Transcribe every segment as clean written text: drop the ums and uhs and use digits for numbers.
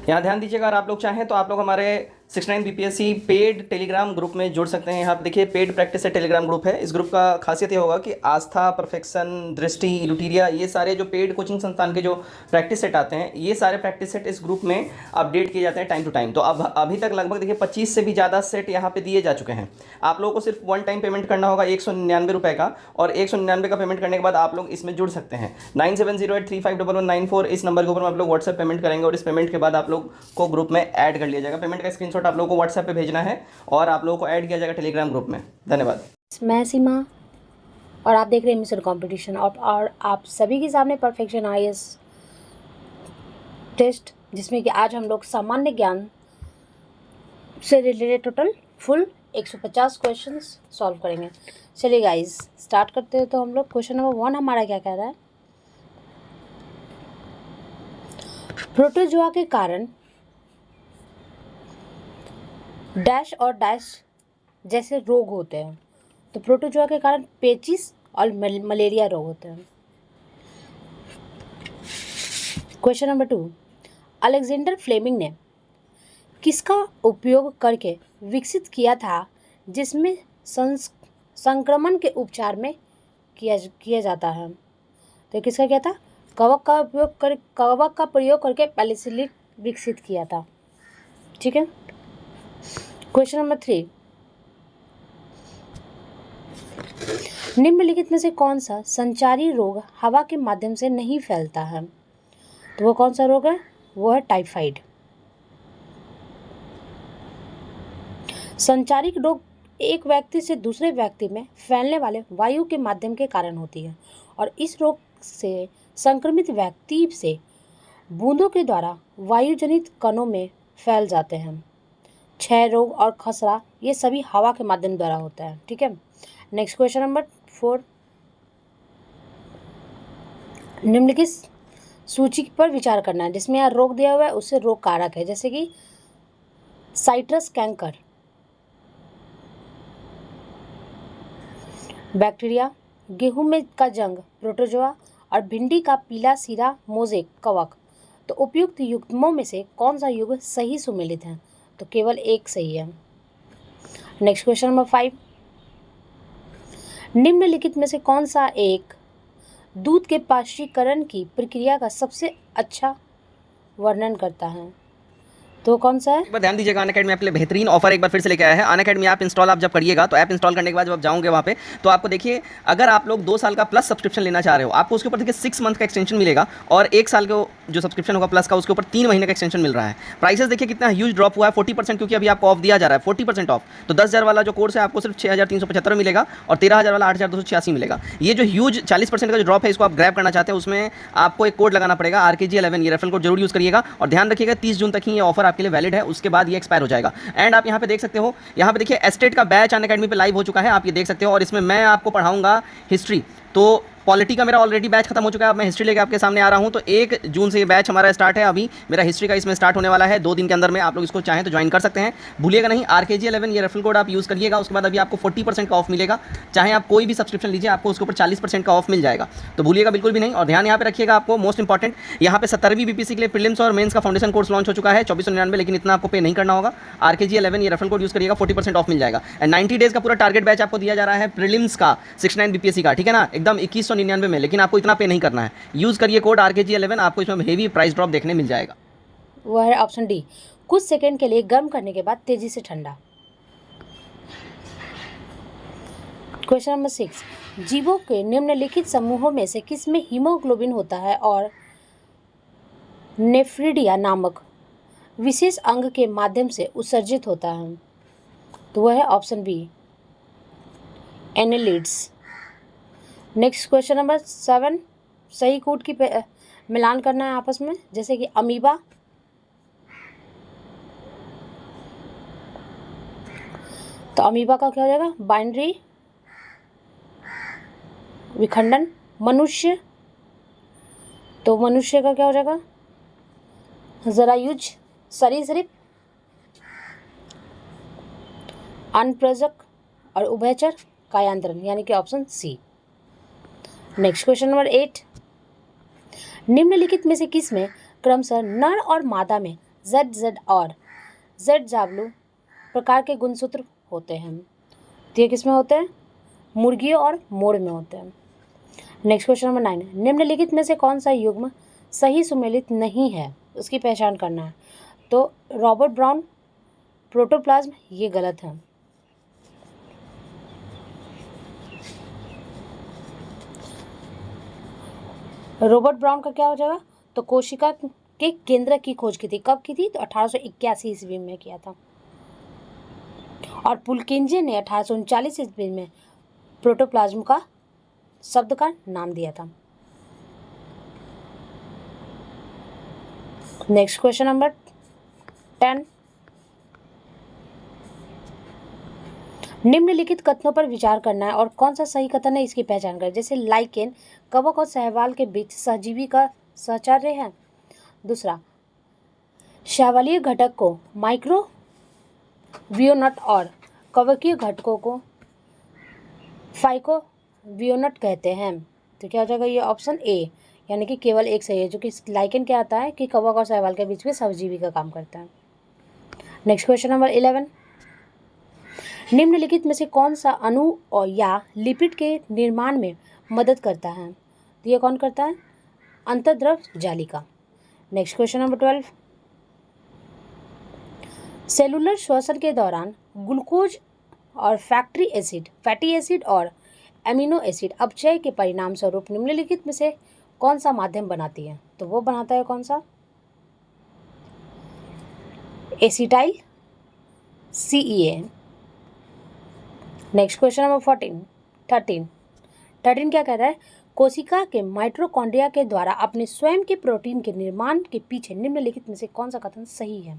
यहाँ ध्यान दीजिएगा, अगर आप लोग चाहें तो आप लोग हमारे 69 बीपीएससी पेड टेलीग्राम ग्रुप में जुड़ सकते हैं। यहाँ पे देखिए पेड प्रैक्टिस से टेलीग्राम ग्रुप है। इस ग्रुप का खासियत ये होगा कि आस्था, परफेक्शन, दृष्टि, लुटीरिया, ये सारे जो पेड कोचिंग संस्थान के जो प्रैक्टिस सेट आते हैं, ये सारे प्रैक्टिस सेट इस ग्रुप में अपडेट किए जाते हैं टाइम टू टाइम। तो अब अभी तक लगभग देखिए 25 से भी ज़्यादा सेट यहाँ पे दिए जा चुके हैं। आप लोगों को सिर्फ वन टाइम पेमेंट करना होगा 199 का, और 199 का पेमेंट करने के बाद आप लोग इसमें जुड़ सकते हैं। 9708351194 इस नंबर के ऊपर आप लोग व्हाट्सएप पेमेंट करेंगे और इस पेमेंट के बाद आप लोग को ग्रुप में ऐड कर लिया जाएगा। पेमेंट का स्क्रीनशॉट आप लोगों को व्हाट्सएप पे भेजना है और आप लोगों को ऐड किया जाएगा टेलीग्राम ग्रुप में। धन्यवाद। मैं सीमा और आप देख रहे हैं मिस्टर कंपटीशन, और आप सभी के सामने परफेक्शन आईएएस टेस्ट, जिसमें कि आज हम लोग सामान्य ज्ञान से related total full 150 questions solve करेंगे। चलिए गाइस स्टार्ट करते हैं। तो हम लोग क्वेश्चन नंबर 1 हमारा क्या कह रहा है, प्रोटोजोआ के कारण डैश और डैश जैसे रोग होते हैं। तो प्रोटोजोआ के कारण पेचिस और मलेरिया रोग होते हैं। क्वेश्चन नंबर 2, अलेक्जेंडर फ्लेमिंग ने किसका उपयोग करके विकसित किया था जिसमें संक्रमण के उपचार में किया जाता है। तो किसका क्या था, कवक का प्रयोग करके पेनिसिलिन विकसित किया था। ठीक है। क्वेश्चन नंबर 3, निम्नलिखित में से कौन सा संचारी रोग हवा के माध्यम से नहीं फैलता है। तो वो कौन सा रोग है, वो है टाइफाइड। संचारिक रोग एक व्यक्ति से दूसरे व्यक्ति में फैलने वाले वायु के माध्यम के कारण होती है, और इस रोग से संक्रमित व्यक्ति से बूंदों के द्वारा वायुजनित कणों में फैल जाते हैं। क्षय रोग और खसरा ये सभी हवा के माध्यम द्वारा होता है। ठीक है। नेक्स्ट क्वेश्चन नंबर 4, निम्नलिखित सूची पर विचार करना है जिसमें यहाँ रोग दिया हुआ है, उससे रोग कारक है, जैसे कि साइट्रस कैंकर, बैक्टीरिया, गेहूं में का जंग प्रोटोजोआ, और भिंडी का पीला सीरा मोज़ेक कवक। तो उपयुक्त युग्मों में से कौन सा युग्म सही सुमेलित है। तो केवल एक सही है। नेक्स्ट क्वेश्चन नंबर 5, निम्नलिखित में से कौन सा एक दूध के पाश्चुरीकरण की प्रक्रिया का सबसे अच्छा वर्णन करता है। तो कौन सा है, एक बार ध्यान दीजिएगा, अनअकैडमी आपके लिए बेहतरीन ऑफर एक बार फिर से लेके आया है। अनअकैडमी ऐप इंस्टॉल आप जब करिएगा, तो ऐप इंस्टॉल करने के बाद जब आप जाओगे वहाँ पे, तो आपको देखिए अगर आप लोग 2 साल का प्लस सब्सक्रिप्शन लेना चाह रहे हो, आपको उसके ऊपर देखिए 6 मंथ का एक्सटेंशन मिलेगा, और 1 साल का जो सब्सक्रिप्शन होगा प्लस का, उसके ऊपर 3 महीने का एक्सटेंशन मिल रहा है। प्राइसेस देखिए कितना ह्यूज ड्रॉप हुआ है, 40%, क्योंकि अभी आपको ऑफ दिया जा रहा है, 40% ऑफ। तो 10,000 वाला जो कोर्स है आपको सिर्फ 6,375 मिलेगा, और 13,000 वाला 8,286 मिलेगा। ये जो ह्यूज 40% का जो ड्रॉप है, इसको आप ग्रैब करना चाहते हैं, उसमें आपको एक कोड लगाना पड़ेगा RKG11, ये रेफरल कोड जरूर यूज़ करिएगा। और ध्यान रखिएगा 30 जून तक ही ये ऑफर आपके लिए वैलिड है, उसके बाद ये एक्सपायर हो जाएगा। एंड आप यहाँ पे देख सकते हो, यहाँ पे देखिए एस्टेट का बैच अनअकैडमी पे लाइव हो चुका है, आप ये देख सकते हो, और इसमें मैं आपको पढ़ाऊंगा हिस्ट्री। तो पॉलिटी का मेरा ऑलरेडी बैच खत्म हो चुका है, अब मैं हिस्ट्री लेके आपके सामने आ रहा हूँ। तो 1 जून से ये बैच हमारा स्टार्ट है। अभी मेरा हिस्ट्री का इसमें स्टार्ट होने वाला है 2 दिन के अंदर में, आप लोग इसको चाहें तो ज्वाइन कर सकते हैं। भूलिएगा नहीं, RKG11 ये रेफरल कोड आप यूज़ करिएगा, उसके बाद अभी आपको 40% का ऑफ मिलेगा। चाहे आप कोई भी सब्सक्रिप्शन लीजिए, आपको उसके ऊपर 40% का ऑफ मिल जाएगा। तो भूलिएगा बिल्कुल भी नहीं। और ध्यान यहाँ पे रखिएगा, आपको मोस्ट इंपॉर्टेंट, यहाँ पे 17वीं बीपीएससी के लिए प्रीलिम्स और मेंस का फाउंडेशन कोर्स लॉन्च हो चुका है 2499, लेकिन इतना आपको पे नहीं करना होगा। RKG11 ये रेफरल कोड यूज़ करिएगा, 40% ऑफ मिल जाएगा। एंड 90 डेज का पूरा टारगेट बैच आपको दिया जा रहा है प्रीलिम्स का 69 बीपीएससी का, ठीक है ना, एकदम 2199 में, लेकिन आपको इतना पे नहीं करना है। यूज करिए कोड RKG11, आपको इसमें हेवी प्राइस ड्रॉप देखने मिल जाएगा। वो है ऑप्शन डी, कुछ सेकंड के लिए गर्म करने के बाद तेजी से ठंडा। क्वेश्चन नंबर 6, जीवों के निम्नलिखित समूहों में से किसमें हीमोग्लोबिन होता है और नेफ्रिडिया नामक विशेष अंग के माध्यम से उत्सर्जित होता है। तो वह है option B, annelids. Next question number 7, सही कूट की मिलान करना है आपस में, जैसे कि अमीबा, तो अमीबा का क्या हो जाएगा, बाइनरी विखंडन। मनुष्य, तो मनुष्य का क्या हो जाएगा, जरायुज सरीसृप। अनप्रजक और उभयचर कायांतरण, यानी कि option C. Next question number 8, निम्नलिखित में से किसमें क्रमशः नर और मादा में जेड जेड और जेड जावलू प्रकार के गुणसूत्र होते हैं। तो ये किस में होते हैं? मुर्गियों और मोर में होते हैं। नेक्स्ट क्वेश्चन नंबर 9, निम्नलिखित में से कौन सा युग्म सही सुमेलित नहीं है, उसकी पहचान करना है। तो रॉबर्ट ब्राउन, प्रोटोप्लाज्म, ये गलत है। रॉबर्ट ब्राउन का क्या हो जाएगा? तो कोशिका के केंद्र की खोज की थी। कब की थी? तो 1881 ईस्वी में किया था। और पुलकिंजे ने 1839 ईस्वी में प्रोटोप्लाज्म का शब्द का नाम दिया था। नेक्स्ट क्वेश्चन नंबर 10, निम्नलिखित कथनों पर विचार करना है और कौन सा सही कथन है इसकी पहचान करें। जैसे लाइकेन कवक और शैवाल के बीच सहजीवी का सहचर्य है। दूसरा, शैवालीय घटक को माइक्रो वियोनट और कवकीय घटकों को फाइको वियोनट कहते हैं। तो क्या हो जाएगा? ये ऑप्शन ए, यानी कि केवल एक सही है, जो कि लाइकेन क्या आता है कि कवक और शैवाल के बीच में सहजीवी का काम करता है। नेक्स्ट क्वेश्चन नंबर 11, निम्नलिखित में से कौन सा अणु और या लिपिड के निर्माण में मदद करता है? तो ये कौन करता है? अंतर्द्रव जालिका। नेक्स्ट क्वेश्चन नंबर 12, सेलुलर श्वसन के दौरान ग्लूकोज और फैटी एसिड और एमिनो एसिड अपचय के परिणाम स्वरूप निम्नलिखित में से कौन सा माध्यम बनाती है? तो वो बनाता है कौन सा? Acetyl CEA। Next question number 13 क्या कह रहा है? कोशिका के माइटोकॉन्ड्रिया के द्वारा अपने स्वयं के प्रोटीन के निर्माण के पीछे निम्नलिखित में से कौन सा कथन सही है?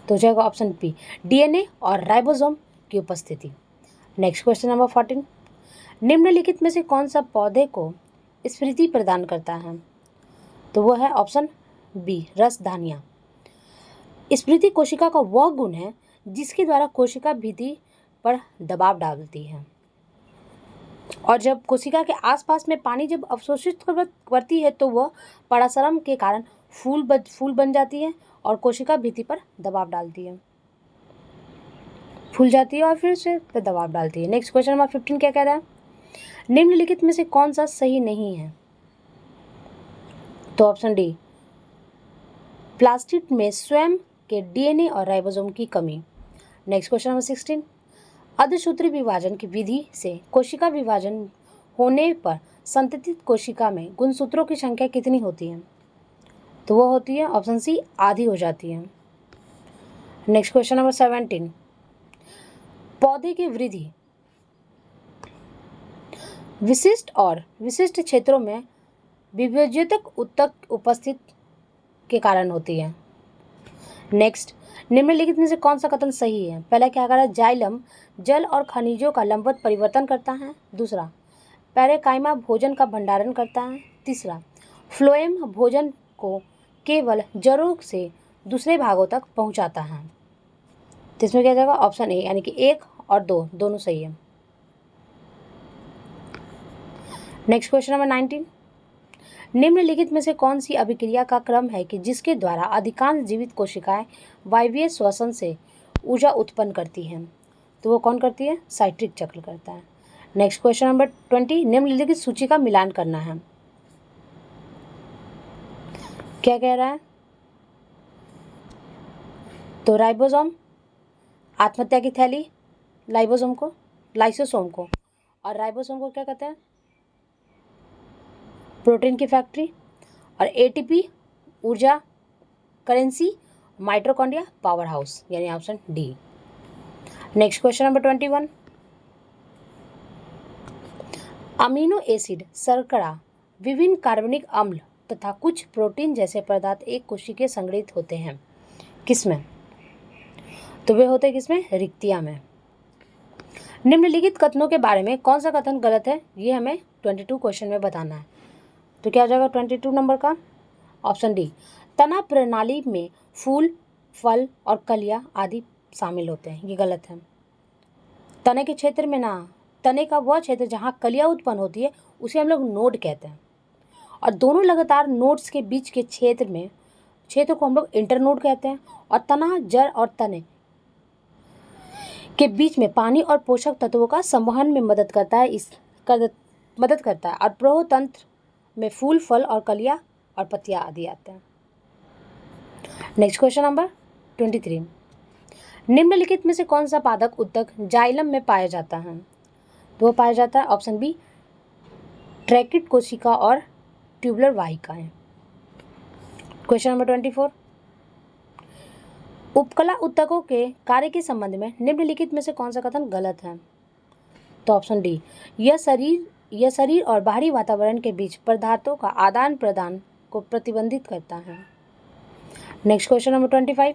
तो हो जाएगा ऑप्शन बी, DNA और राइबोसोम की उपस्थिति। नेक्स्ट क्वेश्चन नंबर 14, निम्नलिखित में से कौन सा पौधे को स्फूर्ति प्रदान करता है? तो वो है ऑप्शन बी, रसधानियाँ। स्फूर्ति कोशिका का वह गुण है जिसके द्वारा कोशिका भित्ति पर दबाव डालती है, और जब कोशिका के आसपास में पानी जब अवशोषित करती है तो वह परागस्पर्श के कारण फूल बन जाती है और कोशिका भित्ति पर दबाव डालती है, फूल जाती है और फिर से दबाव डालती है। नेक्स्ट क्वेश्चन नंबर 15 क्या कह रहा है? निम्नलिखित में से कौन सा सही नहीं है? तो ऑप्शन डी, प्लास्टिड में स्वयं के DNA और राइबोसोम की कमी। नेक्स्ट क्वेश्चन नंबर 16, अर्धसूत्री विभाजन की विधि से कोशिका विभाजन होने पर संततित कोशिका में गुणसूत्रों की संख्या कितनी होती है? तो वो होती है ऑप्शन सी, आधी हो जाती है। नेक्स्ट क्वेश्चन नंबर 17, पौधे की वृद्धि विशिष्ट क्षेत्रों में विभेद्यतक उत्तक उपस्थित के कारण होती है। नेक्स्ट, निम्नलिखित में से कौन सा कथन सही है? पहला क्या कह रहा है? जाइलम जल और खनिजों का लंबवत परिवर्तन करता है। दूसरा, पैरेकाइमा भोजन का भंडारण करता है। तीसरा, फ्लोएम भोजन को केवल जड़ों से दूसरे भागों तक पहुंचाता है। तो इसमें क्या जाएगा? ऑप्शन ए, यानी कि 1 और 2 दोनों सही है। नेक्स्ट क्वेश्चन नंबर 19, निम्नलिखित में से कौन सी अभिक्रिया का क्रम है कि जिसके द्वारा अधिकांश जीवित कोशिकाएं वायवीय श्वसन से ऊर्जा उत्पन्न करती हैं? तो वो कौन करती है? साइट्रिक चक्र करता है। नेक्स्ट क्वेश्चन नंबर 20, निम्नलिखित सूची का मिलान करना है। क्या कह रहा है? तो राइबोसोम आत्महत्या की थैली, लाइसोसोम को, और राइबोसोम को क्या कहते हैं? प्रोटीन की फैक्ट्री, और ATP ऊर्जा करेंसी, माइटोकॉन्ड्रिया पावर हाउस, यानी option D. Next question number 21, amino acid, शर्करा, विभिन्न कार्बनिक अम्ल तथा कुछ प्रोटीन जैसे पदार्थ एक कोशिकीय संग्रहित होते हैं। किसमें? तो वे होते हैं किसमें? रिक्तिया में। निम्नलिखित कथनों के बारे में कौन सा कथन गलत है? ये हमें 22 क्वेश्चन में बताना है। तो क्या हो जाएगा 22 नंबर का? ऑप्शन डी, तना प्रणाली में फूल, फल और कलियां आदि शामिल होते हैं। ये गलत है। तने के क्षेत्र में ना, तने का वह क्षेत्र जहाँ कलियां उत्पन्न होती है उसे हम लोग नोड कहते हैं, और दोनों लगातार नोड्स के बीच के क्षेत्र में क्षेत्र को हम लोग इंटरनोड कहते हैं। और तना, जड़ और तने के बीच में पानी और पोषक तत्वों का संवहन में मदद करता है और प्रवाह तंत्र में फूल, फल और कलियां और पत्तियां आदि आते हैं। Next question number 23। निम्नलिखित में से कौन सा पादप उत्तक जाइलम में पाया जाता है? तो वो पाया जाता है ऑप्शन बी, ट्रैकिड कोशिका और ट्यूबुलर वाहिकाएं। Question number 24। उपकला उत्तकों के कार्य के संबंध में निम्नलिखित में से कौन सा कथन गलत है? तो ऑप्शन डी, यह शरीर और बाहरी वातावरण के बीच पदार्थों का आदान प्रदान को प्रतिबंधित करता है। Next question number 25।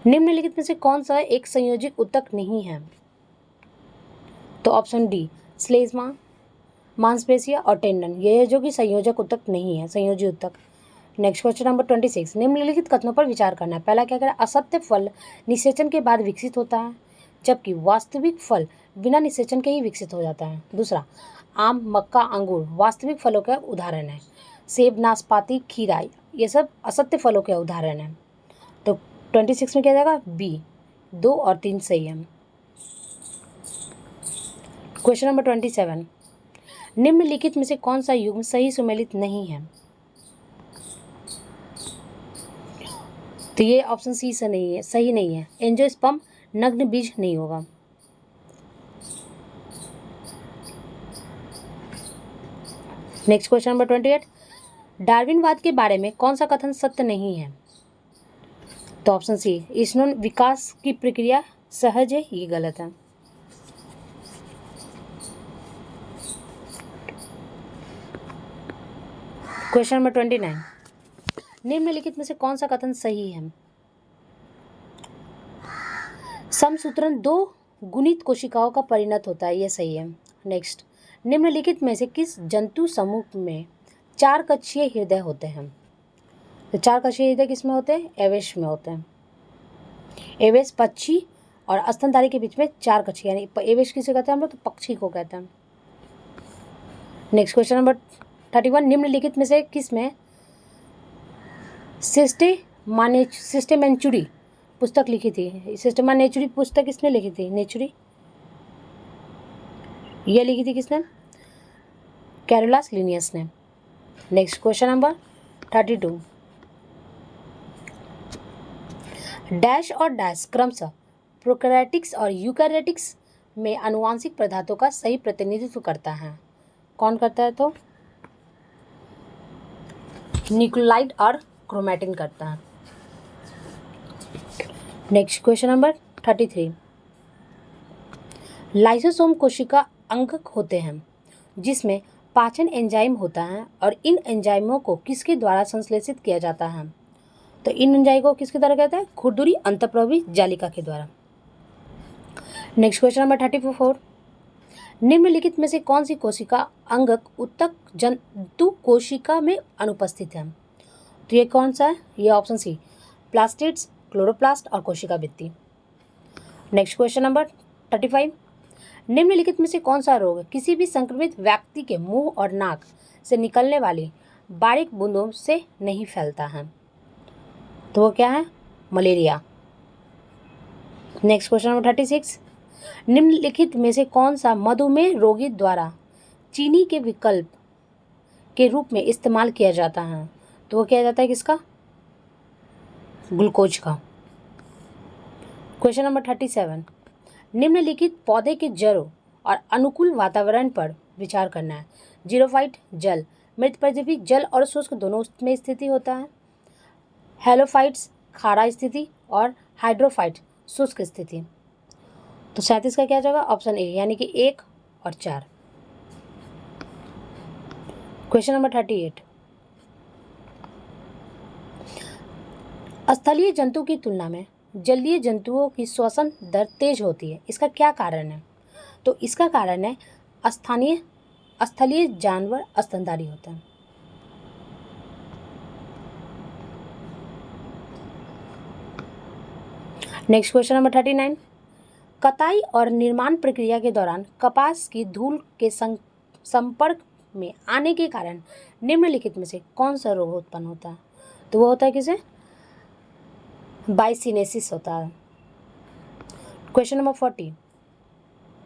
निम्नलिखित में से कौन सा एक संयोजी उत्तक नहीं है? तो ऑप्शन डी, स्लेज्मा, मांसपेशियां और टेंडन, ये है जो कि संयोजक उत्तक नहीं है, संयोजी उत्तक। Next question number 26। निम्नलिखित कथनों पर विचार करना है। पहला क्या करें, असत्य फल निषेचन के बाद विकसित होता है, जबकि वास्तविक फल बिना निषेचन के ही विकसित हो जाता है। दूसरा, आम, मक्का, अंगूर वास्तविक फलों के उदाहरण है। सेब, नाशपाती, खीरा ये सब असत्य फलों के उदाहरण हैं। तो 26 में क्या जाएगा, बी, 2 और 3 सही है। Question number 27। निम्नलिखित में से कौन सा युग्म सही सुमेलित नहीं है? तो ये ऑप्शन सी से नहीं है, सही नहीं है। एंजियोस्पर्म नग्न बीज नहीं होगा। Next question number 28। डार्विनवाद के बारे में कौन सा कथन सत्य नहीं है? तो ऑप्शन सी, स्नो विकास की प्रक्रिया सहज है, ये गलत है। Question number 29। निम्नलिखित में से कौन सा कथन सही है? समसूत्रण 2 गुणित कोशिकाओं का परिणत होता है, ये सही है। नेक्स्ट, निम्नलिखित में से किस जंतु समूह में 4 कक्षीय हृदय होते हैं? तो 4 कक्षीय हृदय किसमें होते हैं? एवेश में होते हैं। एवेश पक्षी और स्तनधारी के बीच में 4 कक्षीय, यानी एवेश किसे कहते हैं हम लोग? तो पक्षी को कहते हैं। Next question number 31। निम्नलिखित में से किस में सिस्टेमेंचुरी पुस्तक लिखी थी? सिस्टेमेंचुरी पुस्तक किसने लिखी थी? नेचुरी, ये लिखी थी किसने? कैरोलस लिनियस ने। Next question number 32। डैश और डैश क्रमशः प्रोकैरियोटिक्स और यूकैरियोटिक्स में आनुवांशिक पदार्थों का सही प्रतिनिधित्व करता है। कौन करता है? तो न्यूक्लियोटाइड और क्रोमैटिन करता है। Next question number 33। लाइसोसोम कोशिका अंगक होते हैं जिसमें पाचन एंजाइम होता है, और इन एंजाइमों को किसके द्वारा संश्लेषित किया जाता है? तो इन एंजाइम को किसके द्वारा कहते हैं? खुरदुरी अंतःप्रवेशी जालिका के द्वारा। Next question number 34। निम्नलिखित में से कौन सी कोशिका अंगक उत्तक जंतु कोशिका में अनुपस्थित है? तो ये कौन सा है? ये ऑप्शन सी, प्लास्टिड्स, क्लोरोप्लास्ट और कोशिका भित्ति। Next question number 35। निम्नलिखित में से कौन सा रोग किसी भी संक्रमित व्यक्ति के मुंह और नाक से निकलने वाली बारीक बूंदों से नहीं फैलता है? तो वो क्या है? मलेरिया। Next question number 36। निम्नलिखित में से कौन सा मधुमेह रोगी द्वारा चीनी के विकल्प के रूप में इस्तेमाल किया जाता है? तो वो किया जाता है किसका? ग्लूकोज का। Question number 37। निम्नलिखित पौधे के जड़ों और अनुकूल वातावरण पर विचार करना है। जीरोफाइट जल, मृत परजीवी जल और शुष्क दोनों में स्थिति होता है। हेलोफाइट्स खारा स्थिति और हाइड्रोफाइट शुष्क स्थिति। तो 37 का क्या जाएगा? ऑप्शन ए, यानी कि 1 और 4। Question number 38। स्थलीय जंतु की तुलना में जलीय जंतुओं की श्वसन दर तेज होती है, इसका क्या कारण है? तो इसका कारण है स्थलीय जानवर स्तनधारी होते हैं। Next question number 39। कटाई और निर्माण प्रक्रिया के दौरान कपास की धूल के संपर्क में आने के कारण निम्नलिखित में से कौन सा रोग उत्पन्न होता है? तो वो होता है किसे, बाइसिनेसिस होता है। क्वेश्चन नंबर 40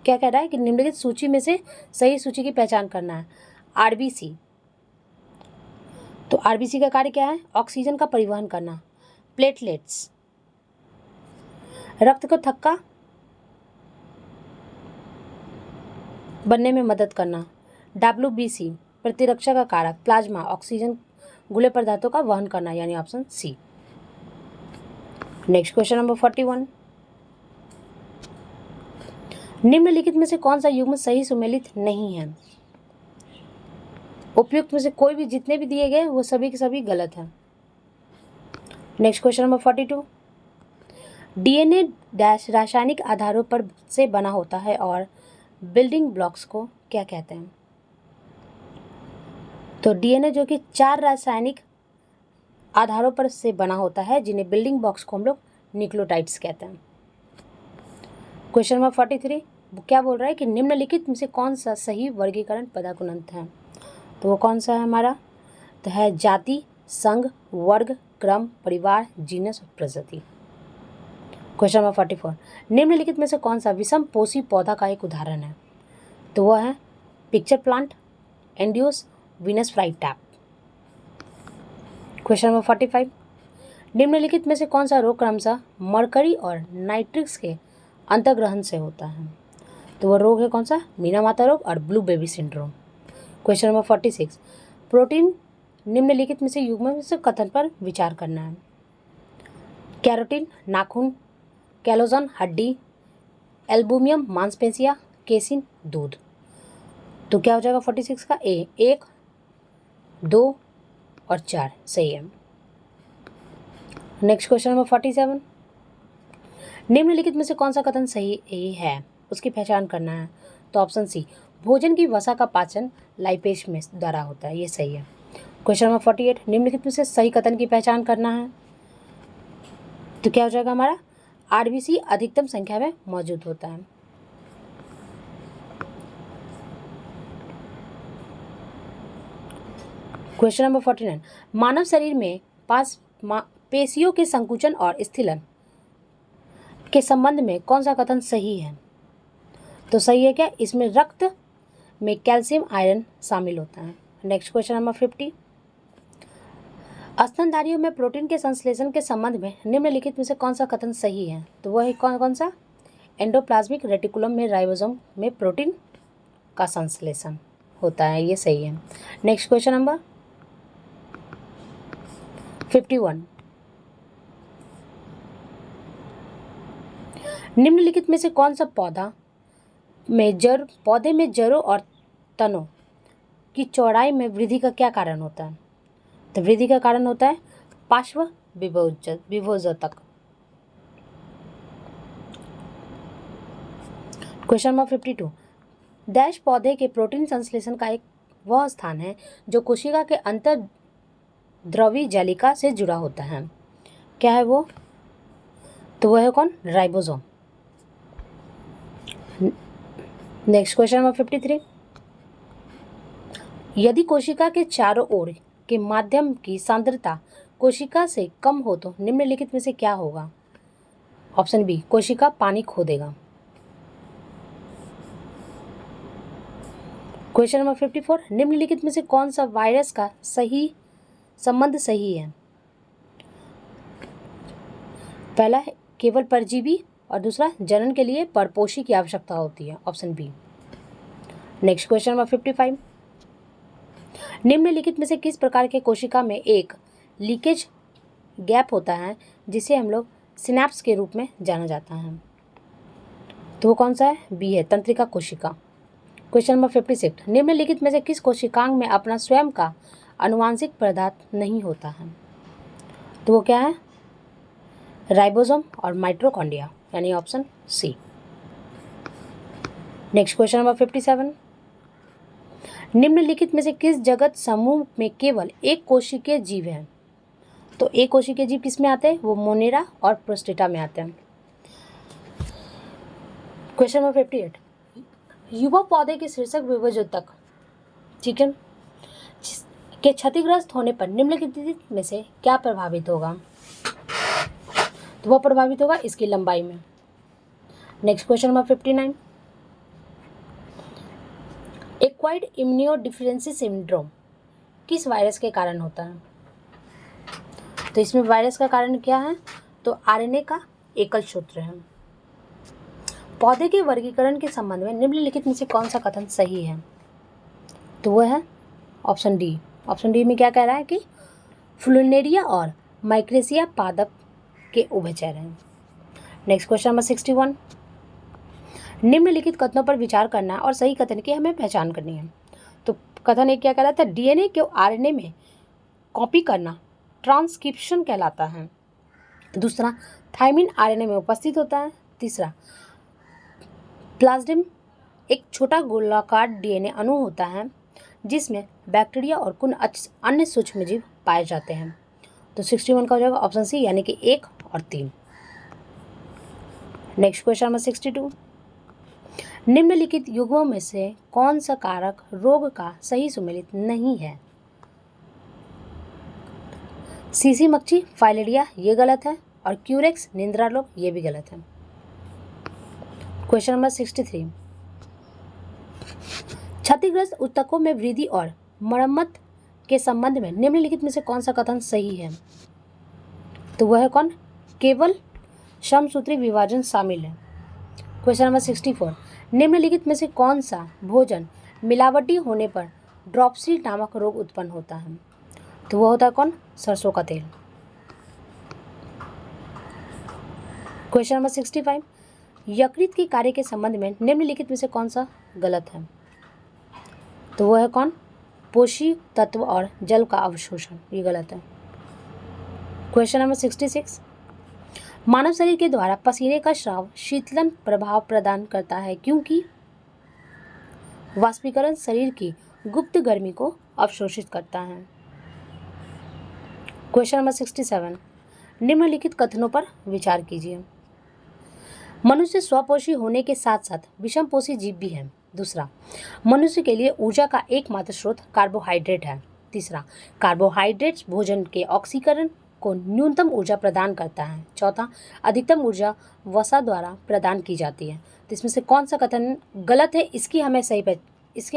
क्या कह रहा है कि निम्नलिखित सूची में से सही सूची की पहचान करना है। आरबीसी, तो आरबीसी का कार्य क्या है, ऑक्सीजन का परिवहन करना। प्लेटलेट्स, रक्त को थक्का बनने में मदद करना। डब्ल्यूबीसी, प्रतिरक्षा का कारक। प्लाज्मा, ऑक्सीजन गुले पदार्थों का वहन करना, यानी option C. Next question number 41 निम्नलिखित में से कौन सा युग्म सही सुमेलित नहीं है। उपयुक्त में से कोई भी, जितने भी दिए गए वो सभी के सभी गलत हैं। Next question number 42 DNA dash रासायनिक आधारों पर से बना होता है और बिल्डिंग ब्लॉक्स को क्या कहते हैं। तो डीएनए जो कि 4 रासायनिक आधारों पर से बना होता है, जिन्हें बिल्डिंग ब्लॉक्स को हम लोग न्यूक्लियोटाइड्स कहते हैं। क्वेश्चन नंबर 43 क्या बोल रहा है कि निम्नलिखित में से कौन सा सही वर्गीकरण पदानुक्रम है। तो वो कौन सा है हमारा, तो है जाति, संघ, वर्ग, क्रम, परिवार, जीनस और प्रजाति। क्वेश्चन नंबर 44 निम्नलिखित में से कौन सा विषम पोषी पौधा का एक उदाहरण है। तो वह है पिक्चर प्लांट, एंड्यूस, Venus fly trap. Question number 45 निम्नलिखित में से कौन सा रोग क्रमशः मरकरी और नाइट्रिक्स के अंतर्ग्रहण से होता है। तो वह रोग है कौन सा, मीना माता रोग और blue baby syndrome. Question number 46 protein निम्नलिखित में से युग्म से कथन पर विचार करना है। कैरोटीन नाखून, कैलोजन हड्डी, एल्बुमियम मांसपेशियां, केसिन दूध। तो क्या हो जाएगा 46 का ए, 1, 2 और 4 सही है। नेक्स्ट क्वेश्चन नंबर 47 निम्नलिखित में से कौन सा कथन सही है, उसकी पहचान करना है। तो ऑप्शन सी, भोजन की वसा का पाचन लाइपेज में द्वारा होता है, ये सही है। क्वेश्चन नंबर 48 निम्नलिखित में से सही कथन की पहचान करना है। तो क्या हो जाएगा हमारा, आरबीसी अधिकतम संख्या में मौजूद होता है। क्वेश्चन नंबर 49 मानव शरीर में पेशियों के संकुचन और स्थिलन के संबंध में कौन सा कथन सही है। तो सही है क्या, इसमें रक्त में कैल्शियम आयरन शामिल होता है। नेक्स्ट क्वेश्चन नंबर 50 स्तनधारियों में प्रोटीन के संश्लेषण के संबंध में निम्नलिखित में से कौन सा कथन सही है। तो वह कौन सा, एंडोप्लाज्मिक रेटिकुलम में राइबोसोम में प्रोटीन का संश्लेषण होता है, ये सही है। नेक्स्ट क्वेश्चन नंबर 51 निम्नलिखित में से कौन सा पौधे में जड़ों और तनों की चौड़ाई में वृद्धि का क्या कारण होता है। तो वृद्धि का कारण होता है पार्श्व विभोजतक। क्वेश्चन नंबर 52 डैश पौधे के प्रोटीन संश्लेषण का एक वह स्थान है जो कोशिका के अंतर द्रवी जालिका से जुड़ा होता है। क्या है वो, तो वह है कौन, राइबोसोम। नेक्स्ट क्वेश्चन नंबर 53 यदि कोशिका के चारों ओर के माध्यम की सांद्रता कोशिका से कम हो तो निम्नलिखित में से क्या होगा। ऑप्शन बी, कोशिका पानी खो देगा। क्वेश्चन नंबर 54 निम्नलिखित में से कौन सा वायरस का संबंध सही है। पहला है केवल परजीवी और दूसरा जनन के लिए परपोषी की आवश्यकता होती है, option B. Next question number 55 निम्नलिखित में से किस प्रकार के कोशिका में एक लीकेज गैप होता है जिसे हम लोग सिनेप्स के रूप में जाना जाता है। तो वो कौन सा है, बी है, तंत्रिका कोशिका। क्वेश्चन नंबर 56 निम्नलिखित में से किस कोशिकांग में अपना स्वयं का आनुवांशिक पदार्थ नहीं होता है। तो वो क्या है, राइबोसोम और माइटोकॉन्ड्रिया, यानी option C. Next question number 57 निम्नलिखित में से किस जगत समूह में केवल एक कोशिकीय जीव है। तो एक कोशिकीय जीव किस में आते हैं, वो मोनेरा और प्रोस्टेटा में आते हैं। क्वेश्चन नंबर 58 युवा पौधे के शीर्षक विभोजक, ठीक है, के क्षतिग्रस्त होने पर निम्नलिखित में से क्या प्रभावित होगा? तो वह प्रभावित होगा इसकी लंबाई में। Next question number 59, acquired immunodeficiency syndrome किस वायरस के कारण होता है? तो इसमें वायरस का कारण क्या है? तो आरएनए का एकल सूत्र है। पौधे के वर्गीकरण के संबंध में निम्नलिखित में से कौन सा कथन सही है? तो वह है ऑप्शन डी। ऑप्शन डी में क्या कह रहा है कि फ्लुनेरिया और माइक्रेसिया पादप के उभयचर हैं। नेक्स्ट क्वेश्चन नंबर 61, निम्नलिखित कथनों पर विचार करना और सही कथन की हमें पहचान करनी है। तो कथन एक क्या कह रहा था? डीएनए को आरएनए में कॉपी करना ट्रांसक्रिप्शन कहलाता है। दूसरा, थायमिन आरएनए में उपस्थित होता है। तीसरा, प्लाज्मिड एक छोटा गोलाकार डीएनए अणु होता है जिसमें बैक्टीरिया और कुछ अन्य सूक्ष्मजीव पाए जाते हैं। तो 61 का हो जाएगा ऑप्शन सी, यानी कि 1 और 3। नेक्स्ट क्वेश्चन नंबर 62, निम्नलिखित युग्मों में से कौन सा कारक रोग का सही सुमेलित नहीं है? सीसी मक्खी फाइलेरिया ये गलत है, और क्यूरेक्स निंद्रा रोग ये भी गलत है। क्वेश्चन नंबर 63, क्षतिग्रस्त ऊतकों में वृद्धि और मरम्मत के संबंध में निम्नलिखित में से कौन सा कथन सही है? तो वह है कौन? केवल समसूत्री विभाजन शामिल है। क्वेश्चन नंबर 64, निम्नलिखित में से कौन सा भोजन मिलावटी होने पर ड्रॉपसी नामक रोग उत्पन्न होता है? तो वह होता है कौन? सरसों का तेल। क्वेश्चन नंबर 65, यकृत के कार्य के संबंध में निम्नलिखित में से कौन सा गलत है? तो वह है कौन? पोषक तत्व और जल का अवशोषण, ये गलत है। क्वेश्चन नंबर 66, मानव शरीर के द्वारा पसीने का स्राव शीतलन प्रभाव प्रदान करता है क्योंकि वाष्पीकरण शरीर की गुप्त गर्मी को अवशोषित करता है। क्वेश्चन नंबर 67, निम्नलिखित कथनों पर विचार कीजिए। मनुष्य स्वपोषी होने के साथ साथ विषमपोषी जीव भी है। दूसरा, मनुष्य के लिए ऊर्जा का एकमात्र स्रोत कार्बोहाइड्रेट है। तीसरा, कार्बोहाइड्रेट्स भोजन के ऑक्सीकरण को न्यूनतम ऊर्जा प्रदान करता है। चौथा, अधिकतम ऊर्जा वसा द्वारा प्रदान की जाती है। तो इसमें से कौन सा कथन गलत है? इसकी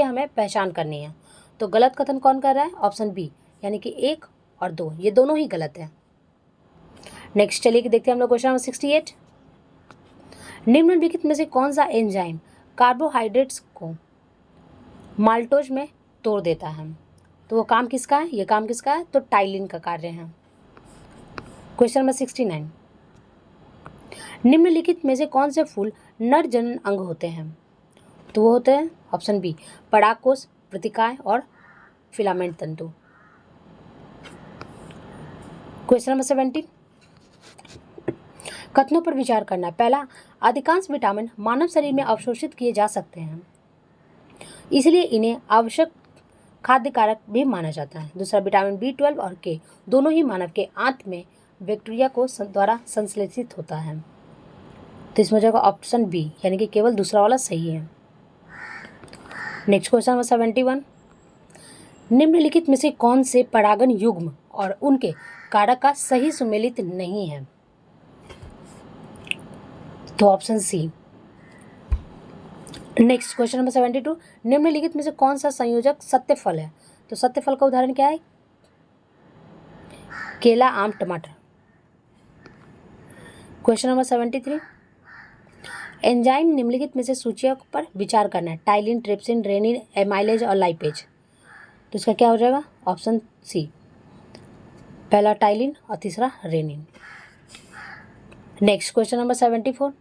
हमें पहचान करनी है। तो गलत कथन कौन कर रहा है? ऑप्शन बी, यानी कि 1 और 2, ये दोनों ही गलत है। नेक्स्ट चलिए देखते हैं हम लोग क्वेश्चन नंबर 68, निम्नलिखित में से कौन सा एंजाइम कार्बोहाइड्रेट्स को माल्टोज में तोड़ देता है? तो वो काम किसका है? ये काम किसका है? तो टाइलिन का कार्य है। क्वेश्चन नंबर 69, निम्नलिखित में से कौन से फूल नर जनन अंग होते हैं? तो वो होते हैं ऑप्शन बी, परागकोश, प्रतिकाय और फिलामेंट तंतु। क्वेश्चन नंबर 70, कथनों पर विचार करना। पहला, अधिकांश विटामिन मानव शरीर में अवशोषित किए जा सकते हैं, इसलिए इन्हें आवश्यक खाद्य कारक भी माना जाता है। दूसरा, विटामिन B12 और K दोनों ही मानव के आंत में बैक्टीरिया को द्वारा संश्लेषित होता है। तो इसमें हो जाएगा ऑप्शन बी, यानी कि केवल दूसरा वाला सही है। नेक्स्ट क्वेश्चन नंबर 71, निम्नलिखित में से कौन से परागण युग्म और उनके कारक का सही सुमेलित नहीं है? तो option C. Next question number 72, निम्नलिखित में से कौन सा संयोजक सत्य फल है? तो सत्य फल का उदाहरण क्या है? केला, आम, टमाटर। क्वेश्चन नंबर 73, एंजाइम निम्नलिखित में से सूचियों पर विचार करना है। टाइलिन, ट्रिप्सिन, रेनिन, एमाइलेज और लाइपेज। तो इसका क्या हो जाएगा? ऑप्शन सी, पहला टाइलिन और तीसरा रेनिन। नेक्स्ट क्वेश्चन नंबर 74,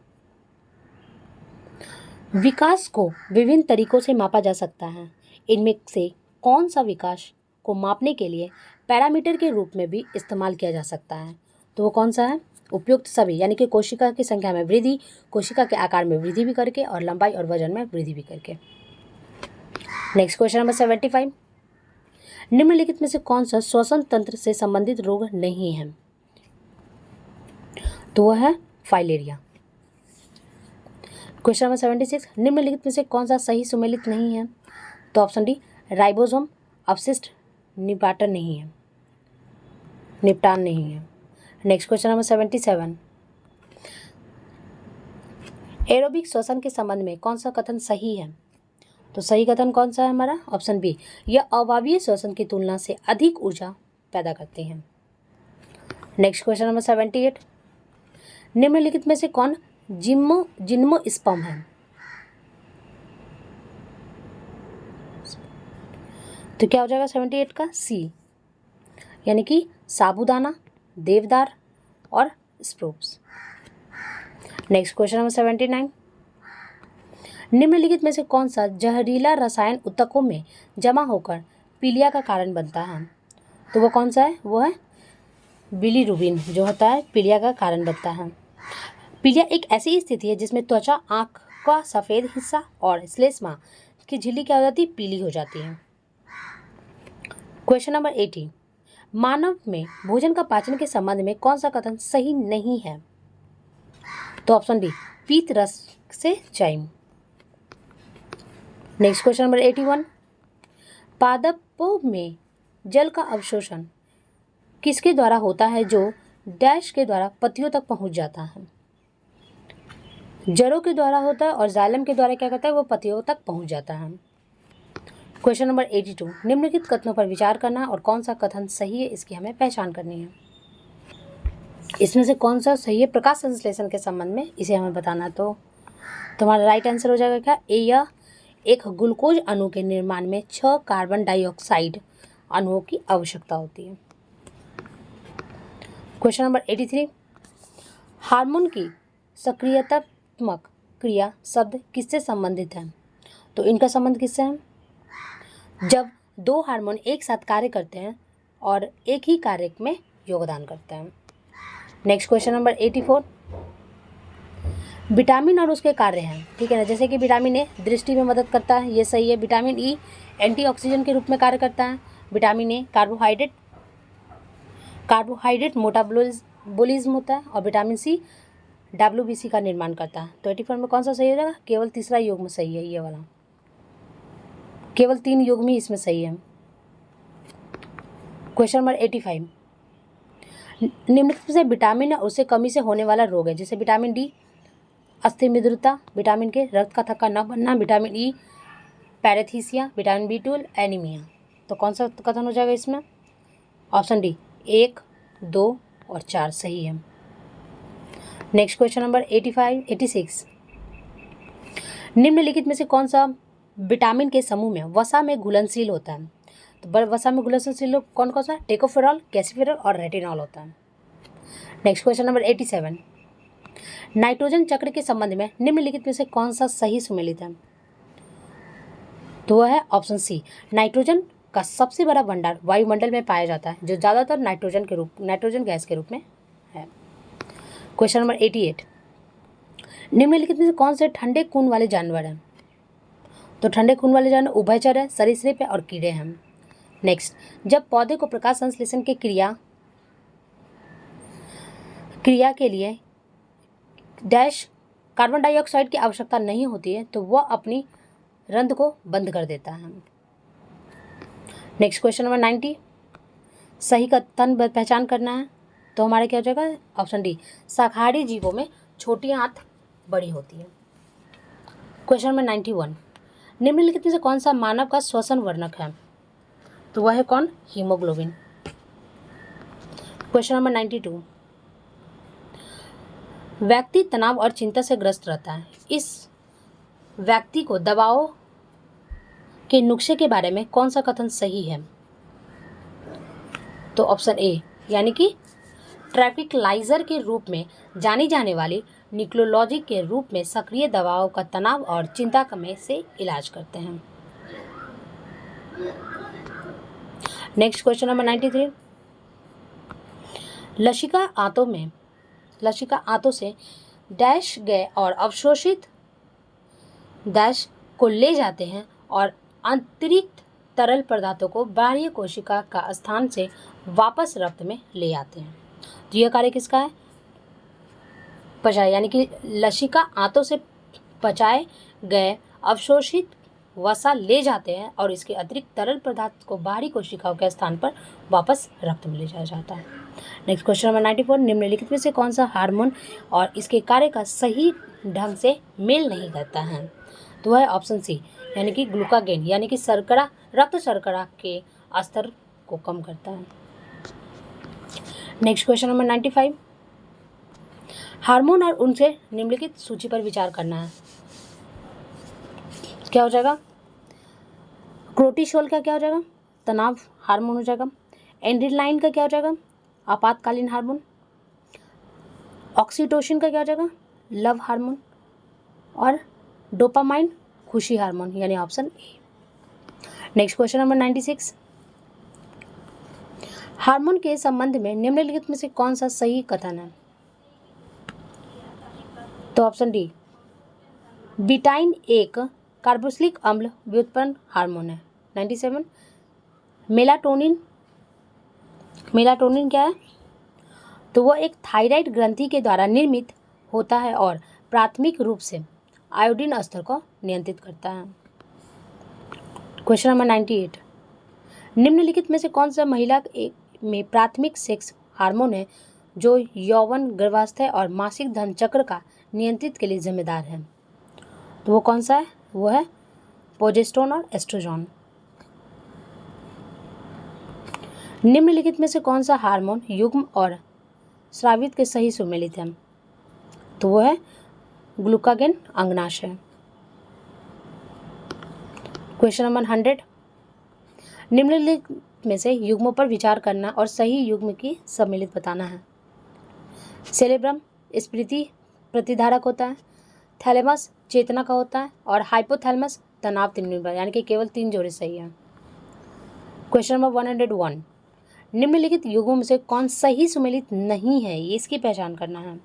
विकास को विभिन्न तरीकों से मापा जा सकता है, इनमें से कौन सा विकास को मापने के लिए पैरामीटर के रूप में भी इस्तेमाल किया जा सकता है? तो वो कौन सा है? उपयुक्त सभी, यानी कि कोशिका की संख्या में वृद्धि, कोशिका के आकार में वृद्धि भी करके और लंबाई और वजन में वृद्धि भी करके। नेक्स्ट क्वेश्चन नंबर 75, निम्नलिखित में से कौन सा श्वसन तंत्र से संबंधित रोग नहीं है? तो वह है फाइलेरिया। क्वेश्चन नंबर 76, निम्नलिखित में से कौन सा सही सुमेलित नहीं है? तो ऑप्शन डी, राइबोसोम अवशिष्ट निपाटन नहीं है, निपटान नहीं है। नेक्स्ट क्वेश्चन नंबर 77, एरोबिक श्वसन के संबंध में कौन सा कथन सही है? तो सही कथन कौन सा है हमारा? ऑप्शन बी, यह अवायवीय श्वसन की तुलना से अधिक ऊर्जा पैदा करते हैं। नेक्स्ट क्वेश्चन नंबर 78, निम्नलिखित में से कौन जिम्नोस्पर्म है? तो क्या हो जाएगा 78 का? सी, यानी कि साबूदाना, देवदार और स्प्रूप्स। नेक्स्ट क्वेश्चन नंबर 79, निम्नलिखित में से कौन सा जहरीला रसायन ऊतकों में जमा होकर पीलिया का कारण बनता है? तो वो कौन सा है? वो है बिलीरुबिन, जो होता है पीलिया का कारण बनता है। पीलिया एक ऐसी स्थिति है जिसमें त्वचा, आँख का सफ़ेद हिस्सा और श्लेष्मा की झिल्ली क्या हो जाती है? पीली हो जाती है। क्वेश्चन नंबर 80, मानव में भोजन का पाचन के संबंध में कौन सा कथन सही नहीं है? तो ऑप्शन डी, पीत रस से चाइम। नेक्स्ट क्वेश्चन नंबर 81, पादपों में जल का अवशोषण किसके द्वारा होता है जो डैश के द्वारा पत्तियों तक पहुंच जाता है? जड़ों के द्वारा होता है और जाइलम के द्वारा क्या करता है? वो पत्तियों तक पहुंच जाता है। क्वेश्चन नंबर 82, निम्नलिखित कथनों पर विचार करना और कौन सा कथन सही है इसकी हमें पहचान करनी है। इसमें से कौन सा सही है प्रकाश संश्लेषण के संबंध में, इसे हमें बताना। तो तुम्हारा राइट आंसर हो जाएगा क्या? ए, यह एक ग्लूकोज अणु के निर्माण में 6 कार्बन डाइऑक्साइड अणुओं की आवश्यकता होती है। क्वेश्चन नंबर 83, हार्मोन की सक्रियतात्मक क्रिया शब्द किससे संबंधित है? तो इनका संबंध किससे है? जब दो हार्मोन एक साथ कार्य करते हैं और एक ही कार्य में योगदान करते हैं। नेक्स्ट क्वेश्चन नंबर 84, विटामिन और उसके कार्य हैं, ठीक है ना। जैसे कि विटामिन ए दृष्टि में मदद करता है, ये सही है। विटामिन ई एंटीऑक्सीडेंट के रूप में कार्य करता है। विटामिन ए कार्बोहाइड्रेट मेटाबॉलिज्म होता है। और विटामिन सी WBC का निर्माण करता है। तो 84 में कौन सा सही हो जाएगा? केवल तीसरा युग्म सही है, ये वाला। केवल 3 युग्म ही इसमें सही है। क्वेश्चन नंबर 85, निम्नलिखित में से विटामिन और उससे कमी से होने वाला रोग है, जैसे विटामिन डी अस्थिमृदुता, विटामिन के रक्त का थक्का न बनना, vitamin E paraesthesia, vitamin B12 anaemia. तो कौन सा कथन हो जाएगा इसमें? ऑप्शन डी 1, 2 और 4 सही है। नेक्स्ट क्वेश्चन नंबर 86, निम्नलिखित में से कौन सा विटामिन के समूह में वसा में घुलनशील होता है? तो वसा में घुलनशील कौन कौन सा? टेकोफेरॉल, कैल्सिफेरॉल और रेटिनॉल होता है। नेक्स्ट क्वेश्चन नंबर 87, नाइट्रोजन चक्र के संबंध में निम्नलिखित में से कौन सा सही सुमेलित है? तो वह है ऑप्शन सी, नाइट्रोजन का सबसे बड़ा भंडार वायुमंडल में पाया जाता है, जो ज़्यादातर नाइट्रोजन गैस के रूप में है। क्वेश्चन नंबर 88, निम्नलिखित में से कौन से ठंडे खून वाले जानवर हैं? तो ठंडे खून वाले जानवर उभयचर है, सरीसृप है और कीड़े हैं। नेक्स्ट, जब पौधे को प्रकाश संश्लेषण की क्रिया के लिए डैश कार्बन डाइऑक्साइड की आवश्यकता नहीं होती है, तो वह अपनी रंध्र को बंद कर देता है। नेक्स्ट क्वेश्चन नंबर 90, सही कथन पहचान करना है। तो हमारे क्या हो जाएगा? ऑप्शन डी, शाकाहारी जीवों में छोटी आंत बड़ी होती है। क्वेश्चन नंबर 91, निम्नलिखित में से कौन सा मानव का श्वसन वर्णक है? तो वह है कौन? हीमोग्लोबिन। क्वेश्चन नंबर 92, व्यक्ति तनाव और चिंता से ग्रस्त रहता है, इस व्यक्ति को दवाओं के नुस्खे के बारे में कौन सा कथन सही है? तो ऑप्शन ए, यानी कि ट्रैंक्विलाइजर के रूप में जानी जाने वाली निक्लोलॉजी के रूप में सक्रिय दवाओं का तनाव और चिंता में से इलाज करते हैं। नेक्स्ट क्वेश्चन नंबर 93, लसिका आंतों से डैश गए और अवशोषित डैश को ले जाते हैं और अतिरिक्त तरल पदार्थों को बाह्य कोशिका का स्थान से वापस रक्त में ले आते हैं। तो यह कार्य किसका है? पचाए, यानी कि लसिका आंतों से पचाए गए अवशोषित वसा ले जाते हैं और इसके अतिरिक्त तरल पदार्थ को बाहरी कोशिकाओं के स्थान पर वापस रक्त में ले जाया जाता है। नेक्स्ट क्वेश्चन नंबर 94, निम्नलिखित में से कौन सा हार्मोन और इसके कार्य का सही ढंग से मेल नहीं करता है? तो वह है ऑप्शन सी, यानी कि ग्लूकागेन, यानी कि शर्करा, रक्त शर्करा के स्तर को कम करता है। नेक्स्ट क्वेश्चन नंबर 95, हार्मोन और उनसे निम्नलिखित सूची पर विचार करना है। क्या हो जाएगा? कोर्टिसोल का क्या हो जाएगा? तनाव हार्मोन हो जाएगा। एड्रेनालाइन का क्या हो जाएगा? आपातकालीन हार्मोन। ऑक्सीटोसिन का क्या हो जाएगा? Love hormone. और डोपामाइन खुशी हार्मोन, यानी option A. Next question number 96, hormone के संबंध में निम्नलिखित में से कौन सा सही कथन है? तो ऑप्शन डी, बिटाइन एक कार्बोक्सिलिक अम्ल व्युत्पन्न हार्मोन है। 97, मेलाटोनिन क्या है? तो वो एक थायराइड ग्रंथि के द्वारा निर्मित होता है और प्राथमिक रूप से आयोडीन स्तर को नियंत्रित करता है। क्वेश्चन नंबर 98, निम्नलिखित में से कौन सा महिला में प्राथमिक सेक्स हार्मोन है जो यौवन, गर्भावस्था और मासिक धर्म चक्र का नियंत्रित के लिए जिम्मेदार है? तो वो कौन सा है? वो है प्रोजेस्टेरोन और एस्ट्रोजन। निम्नलिखित में से कौन सा हार्मोन युग्म और स्रावित के सही सुमेलित है? तो वो है ग्लूकागेन अंगनाशय। क्वेश्चन नंबर 100, निम्नलिखित में से युग्मों पर विचार करना और सही युग्म की सम्मिलित बताना है। सेरेब्रम स्मृति प्रतिधारक होता है, थैलेमस चेतना का होता है और हाइपोथैलेमस तनाव निर्भर, यानी कि केवल 3 जोड़े सही हैं। क्वेश्चन नंबर 101, निम्नलिखित युग्मों में से कौन सही सुमेलित नहीं है, ये इसकी पहचान करना है।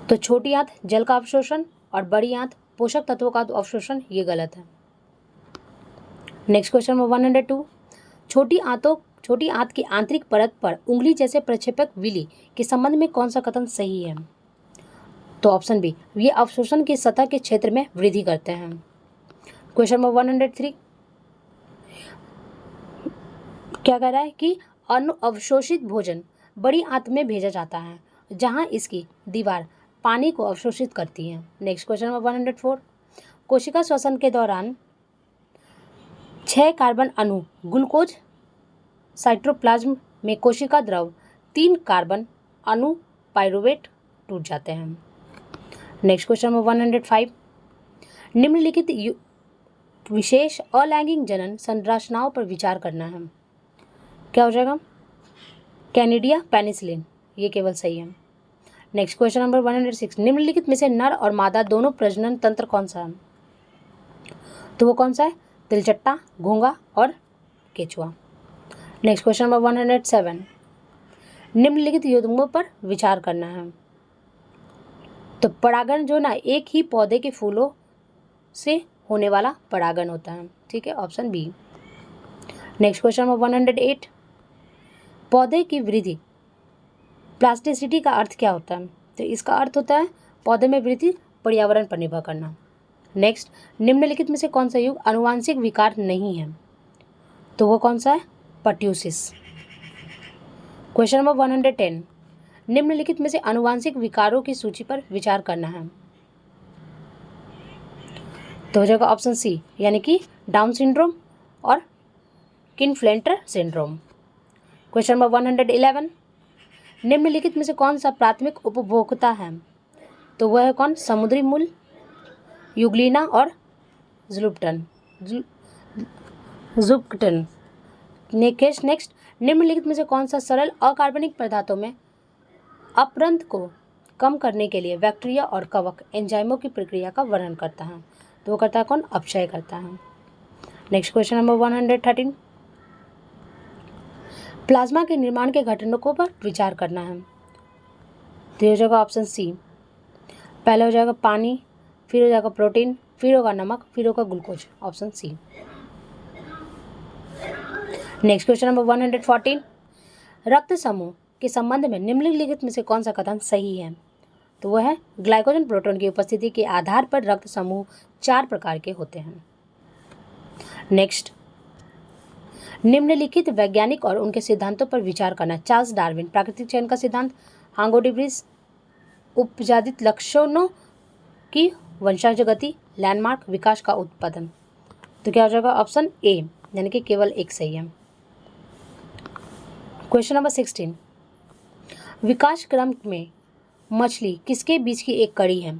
तो छोटी आंत जल का अवशोषण और बड़ी आंत पोषक तत्वों का अवशोषण, ये गलत है। नेक्स्ट क्वेश्चन नंबर 102, छोटी आंत की आंतरिक परत पर उंगली जैसे प्रक्षेपक विली के संबंध में कौन सा कथन सही है? तो ऑप्शन बी, ये अवशोषण की सतह के क्षेत्र में वृद्धि करते हैं। क्वेश्चन नंबर 103, क्या कह रहा है कि अवशोषित भोजन बड़ी आंत में भेजा जाता है जहां इसकी दीवार पानी को अवशोषित करती है। नेक्स्ट क्वेश्चन नंबर 104, कोशिका श्वसन के दौरान 6 कार्बन अणु ग्लूकोज साइटोप्लाज्म में कोशिका द्रव 3 कार्बन अणु पाइरुवेट टूट जाते हैं। नेक्स्ट क्वेश्चन नंबर 105, निम्नलिखित विशेष अलैंगिक जनन संरचनाओं पर विचार करना है। क्या हो जाएगा? कैनिडिया पेनिसिलिन, ये केवल सही है। नेक्स्ट क्वेश्चन नंबर 106, निम्नलिखित में से नर और मादा दोनों प्रजनन तंत्र कौन सा है? तो वो कौन सा है? तिलचट्टा, घोंगा और केचुआ। नेक्स्ट क्वेश्चन नंबर 107, निम्नलिखित युग्मों पर विचार करना है। तो परागण जो ना एक ही पौधे के फूलों से होने वाला परागण होता है, ठीक है, option B. Next question number 108, पौधे की वृद्धि प्लास्टिसिटी का अर्थ क्या होता है? तो इसका अर्थ होता है पौधे में वृद्धि पर्यावरण पर निर्भर करना। नेक्स्ट, निम्नलिखित में से कौन सा युग आनुवांशिक विकार नहीं है? तो वो कौन सा है? पर्ट्यूसिस। क्वेश्चन नंबर 110, निम्नलिखित में से आनुवांशिक विकारों की सूची पर विचार करना है। तो हो जाएगा ऑप्शन सी, यानी कि डाउन सिंड्रोम और किनफ्लेंटर सिंड्रोम। क्वेश्चन नंबर 111, निम्नलिखित में से कौन सा प्राथमिक उपभोक्ता है? तो वह है कौन? समुद्री मूल, यूग्लिना और जुप्टन। नेक्स्ट, निम्नलिखित में से कौन सा सरल अकार्बनिक पदार्थों में अपरंत को कम करने के लिए बैक्टीरिया और कवक एंजाइमों की प्रक्रिया का वर्णन करता है? तो वो करता है कौन? अपक्षय करता है। नेक्स्ट क्वेश्चन नंबर 113, प्लाज्मा के निर्माण के घटकों पर विचार करना है। तो हो जाएगा ऑप्शन सी, पहले हो जाएगा पानी, फिर हो जाएगा प्रोटीन, फिर होगा नमक, फिर होगा glucose, option C. Next question number 114, रक्त समूह के संबंध में निम्नलिखित में से कौन सा कथन सही है? तो वह है ग्लाइकोजन प्रोटॉन की उपस्थिति के आधार पर रक्त समूह 4 प्रकार के होते हैं। नेक्स्ट, निम्नलिखित वैज्ञानिक और उनके सिद्धांतों पर विचार करना। चार्ल्स डार्विन, प्राकृतिक चयन का सिद्धांत। हांगो डिब्रीज, उपजातित लक्षणों की वंशज गति। लैंडमार्क, विकास का उत्पादन। तो क्या हो जाएगा? ऑप्शन ए, यानी कि केवल एक सही है। क्वेश्चन नंबर 16, विकास क्रम में मछली किसके बीच की एक कड़ी है?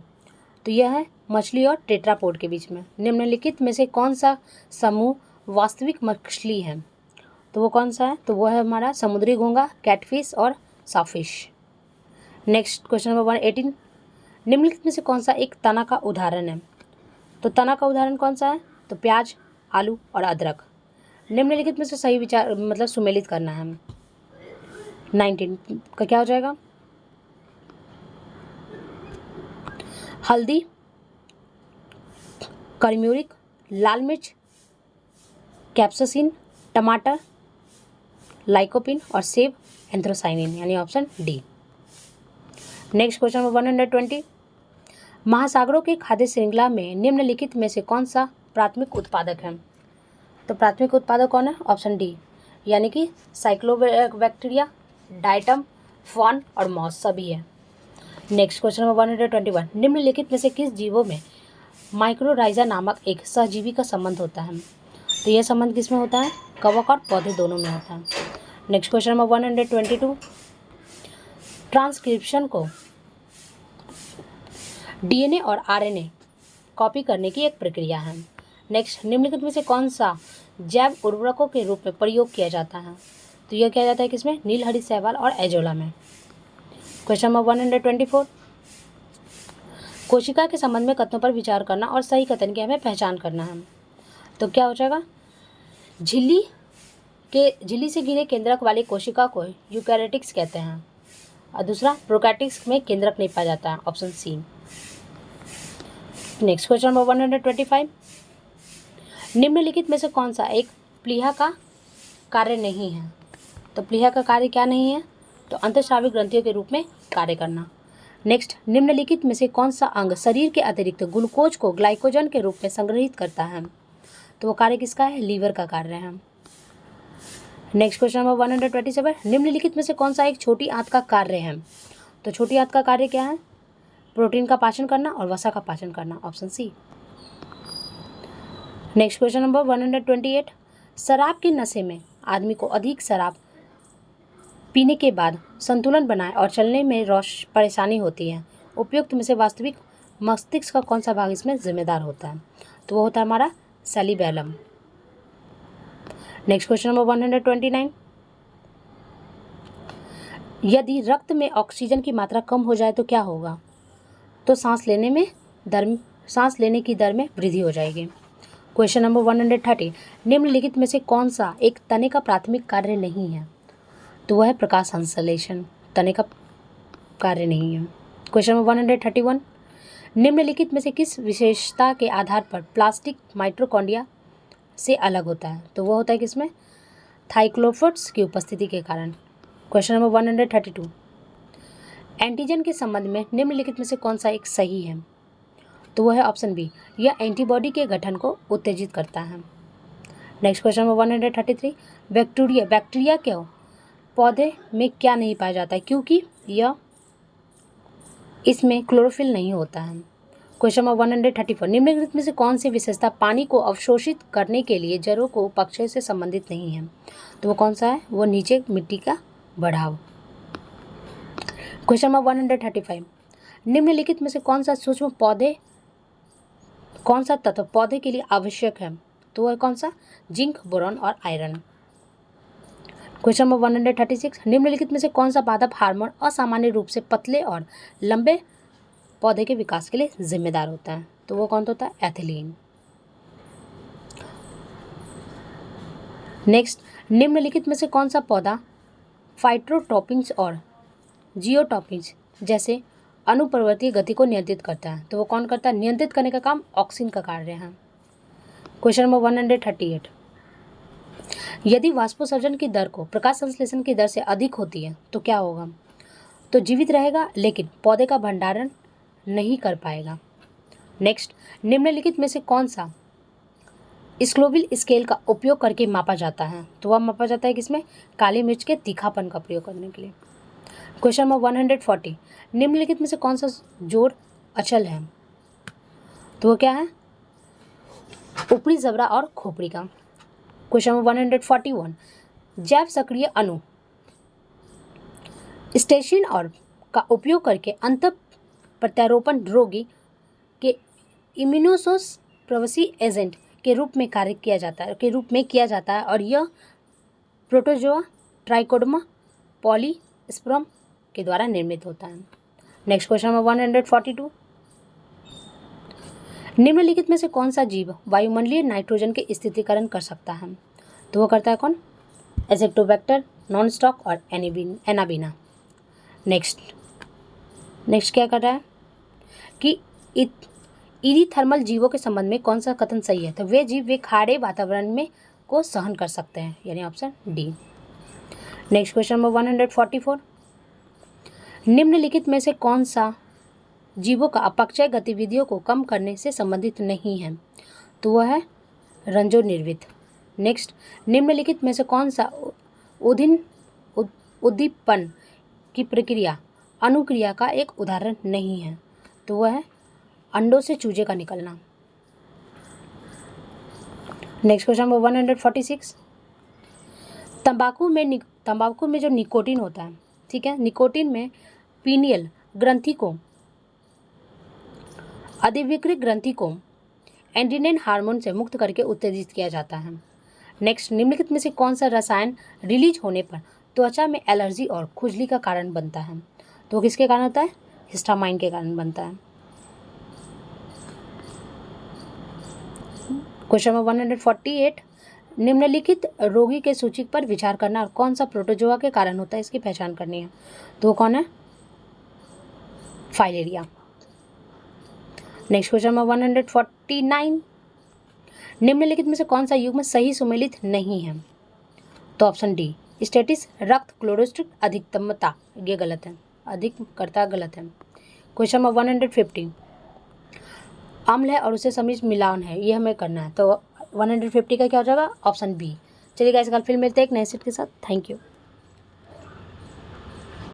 तो यह है मछली और टेट्रापोड के बीच में। निम्नलिखित में से कौन सा समूह वास्तविक मछली है? तो वो कौन सा है? तो वो है हमारा समुद्री घोंघा, कैटफिश और साफिश। नेक्स्ट, क्वेश्चन नंबर 118, निम्नलिखित में से कौन सा एक तना का उदाहरण है? तो तना का उदाहरण कौन सा है? तो प्याज, आलू और अदरक। निम्नलिखित में से सही विचार मतलब सुमेलित करना है। 19 का क्या हो जाएगा? हल्दी, कर्म्यूरिक, लाल मिर्च, कैप्साइसिन, टमाटर, लाइकोपिन और सेब एंथ्रोसाइनिन, यानी option D. Next, question number 120, महासागरों के खाद्य श्रृंखला में निम्नलिखित में से कौन सा प्राथमिक उत्पादक है? तो प्राथमिक उत्पादक कौन है? ऑप्शन डी, यानी कि साइक्लोबैक्टीरिया, डाइटम, फॉन और मॉस सभी है। नेक्स्ट, क्वेश्चन नंबर 121, निम्नलिखित में से किस जीवों में माइक्रोराइजा नामक एक सहजीवी का संबंध होता है? तो यह संबंध किस में होता है? कवक और पौधे दोनों में होता है। नेक्स्ट, क्वेश्चन नंबर 122, ट्रांसक्रिप्शन को डीएनए और आरएनए कॉपी करने की एक प्रक्रिया है। नेक्स्ट, निम्नलिखित में से कौन सा जैव उर्वरकों के रूप में प्रयोग किया जाता है? तो यह किया जाता है किसमें? नीलहरी शैवाल और एजोला में। क्वेश्चन नंबर 124, कोशिका के संबंध में कथनों पर विचार करना और सही कथन की हमें पहचान करना है। तो क्या हो जाएगा? झिल्ली से घिरे केंद्रक वाली कोशिका को यूकैरियोटिक्स कहते हैं और दूसरा प्रोकैरियोटिक्स में केंद्रक नहीं पाया जाता है, option C. Next, question number 125, निम्नलिखित में से कौन सा एक प्लीहा का कार्य नहीं है? तो प्लीहा का कार्य क्या नहीं है? तो अंतःस्रावी ग्रंथियों के रूप में कार्य करना। नेक्स्ट, निम्नलिखित में से कौन सा अंग शरीर के अतिरिक्त ग्लूकोज को ग्लाइकोजन के रूप में संग्रहित करता है? तो वो कार्य किसका है? लीवर का कार्य है। नेक्स्ट, क्वेश्चन नंबर 127, निम्नलिखित में से कौन सा एक छोटी आंत का कार्य है? तो छोटी आंत का कार्य क्या है? प्रोटीन का पाचन करना और वसा का पाचन करना, option C. Next, question number 128, शराब के नशे में आदमी को अधिक शराब पीने के बाद संतुलन बनाए और चलने में परेशानी होती है। उपयुक्त में से वास्तविक मस्तिष्क का कौन सा भाग इसमें जिम्मेदार होता है? तो वो होता है हमारा सेरिबेलम। नेक्स्ट, क्वेश्चन नंबर 129, यदि रक्त में ऑक्सीजन की मात्रा कम हो जाए तो क्या होगा? तो सांस लेने की दर में वृद्धि हो जाएगी। क्वेश्चन नंबर 130, निम्नलिखित में से कौन सा एक तने का प्राथमिक कार्य नहीं है? तो वह है प्रकाश संश्लेषण, तने का कार्य नहीं है। क्वेश्चन नंबर 131, निम्नलिखित में से किस विशेषता के आधार पर प्लास्टिक माइटोकॉन्ड्रिया से अलग होता है? तो वो होता है किसमें? थाइक्लोफोर्स की उपस्थिति के कारण। क्वेश्चन नंबर 132, एंटीजन के संबंध में निम्नलिखित में से कौन सा एक सही है? तो वो है ऑप्शन बी, यह एंटीबॉडी के गठन को उत्तेजित करता है। नेक्स्ट, क्वेश्चन नंबर 133, बैक्टीरिया क्यों पौधे में क्या नहीं पाया जाता है? क्योंकि यह इसमें क्लोरोफिल नहीं होता है। क्वेश्चन नंबर 134, निम्नलिखित में से कौन सी विशेषता पानी को अवशोषित करने के लिए जड़ों को पक्षय से संबंधित नहीं है? तो वो कौन सा है? वो नीचे मिट्टी का बढ़ाव। क्वेश्चन नंबर 135, निम्नलिखित में से कौन सा तत्व पौधे के लिए आवश्यक है? तो वह कौन सा? जिंक, बोरॉन और आयरन। क्वेश्चन नंबर 136, निम्नलिखित में से कौन सा पादप हार्मोन असामान्य रूप से पतले और लंबे पौधे के विकास के लिए जिम्मेदार होता है? तो वो कौन होता है? एथिलीन। नेक्स्ट, निम्नलिखित में से कौन सा पौधा फाइटोट्रोपिन्स और जियोट्रोपिन्स जैसे अनुप्रवर्तीय गति को नियंत्रित करता है? तो वो कौन करता है? नियंत्रित करने का काम ऑक्सिन का कार्य है। क्वेश्चन नंबर 138, यदि वाष्पोत्सर्जन की दर को प्रकाश संश्लेषण की दर से अधिक होती है तो क्या होगा? तो जीवित रहेगा लेकिन पौधे का भंडारण नहीं कर पाएगा। नेक्स्ट, निम्नलिखित में से कौन सा स्क्लोविल स्केल का उपयोग करके मापा जाता है? तो वह मापा जाता है किसमें? काली मिर्च के तीखापन का प्रयोग करने के लिए। क्वेश्चन नंबर 140, निम्नलिखित में से कौन सा जोड़ अचल है? तो वो क्या है? ऊपरी जबड़ा और खोपड़ी का। क्वेश्चन नंबर 141, जैव सक्रिय अणु स्टेशिन और का उपयोग करके अंत प्रत्यारोपण रोगी के इम्यूनोसोस प्रवासी एजेंट के रूप में कार्य किया जाता है और यह प्रोटोजोआ ट्राइकोडर्मा पॉलीस्पर्म के द्वारा निर्मित होता है। नेक्स्ट क्वेश्चन नंबर 142, निम्नलिखित में से कौन सा जीव वायुमंडलीय नाइट्रोजन के स्थिरीकरण कर सकता है? तो वो करता है कौन? एसेक्टोबैक्टर, नॉनस्टॉक और एनाबीना। नेक्स्ट क्या कर रहा है कि इरीथर्मल जीवों के संबंध में कौन सा कथन सही है? तो वे खारे वातावरण में को सहन कर सकते हैं, यानी option D. Next question number 144, निम्नलिखित में से कौन सा जीवों का अपक्षय गतिविधियों को कम करने से संबंधित नहीं है? तो वह है रंजोनिर्वित। नेक्स्ट, निम्नलिखित में से कौन सा उद्दीपन की प्रक्रिया अनुक्रिया का एक उदाहरण नहीं है? तो वह है अंडों से चूजे का निकलना। नेक्स्ट क्वेश्चन नंबर 146, तंबाकू में जो निकोटीन होता है, ठीक है, निकोटीन में पीनियल ग्रंथि को अधिविकृत ग्रंथि को एंड्रिनेन हार्मोन से मुक्त करके उत्तेजित किया जाता है। नेक्स्ट, निम्नलिखित में से कौन सा रसायन रिलीज होने पर त्वचा में एलर्जी और खुजली का कारण बनता है? तो किसके कारण होता है? हिस्टामाइन के कारण बनता है। क्वेश्चन नंबर 148, निम्नलिखित रोगी के सूची पर विचार करना और कौन सा प्रोटोजोआ के कारण होता है इसकी पहचान करनी है। तो कौन है? फाइलेरिया। नेक्स्ट क्वेश्चन नंबर 149, निम्नलिखित में से कौन सा युग्म सही सुमेलित नहीं है? तो ऑप्शन डी, स्टेटिस रक्त क्लोरोस्टिक अधिकतमता, ये गलत है, अधिककर्ता गलत है। क्वेश्चन नंबर 150, अम्ल है और उसे समिश्र मिलान है, ये हमें करना है। तो 150 का क्या हो जाएगा? Option B. चलिए गाइस, कल फिर मिलते हैं एक नए सेट के साथ। Thank you.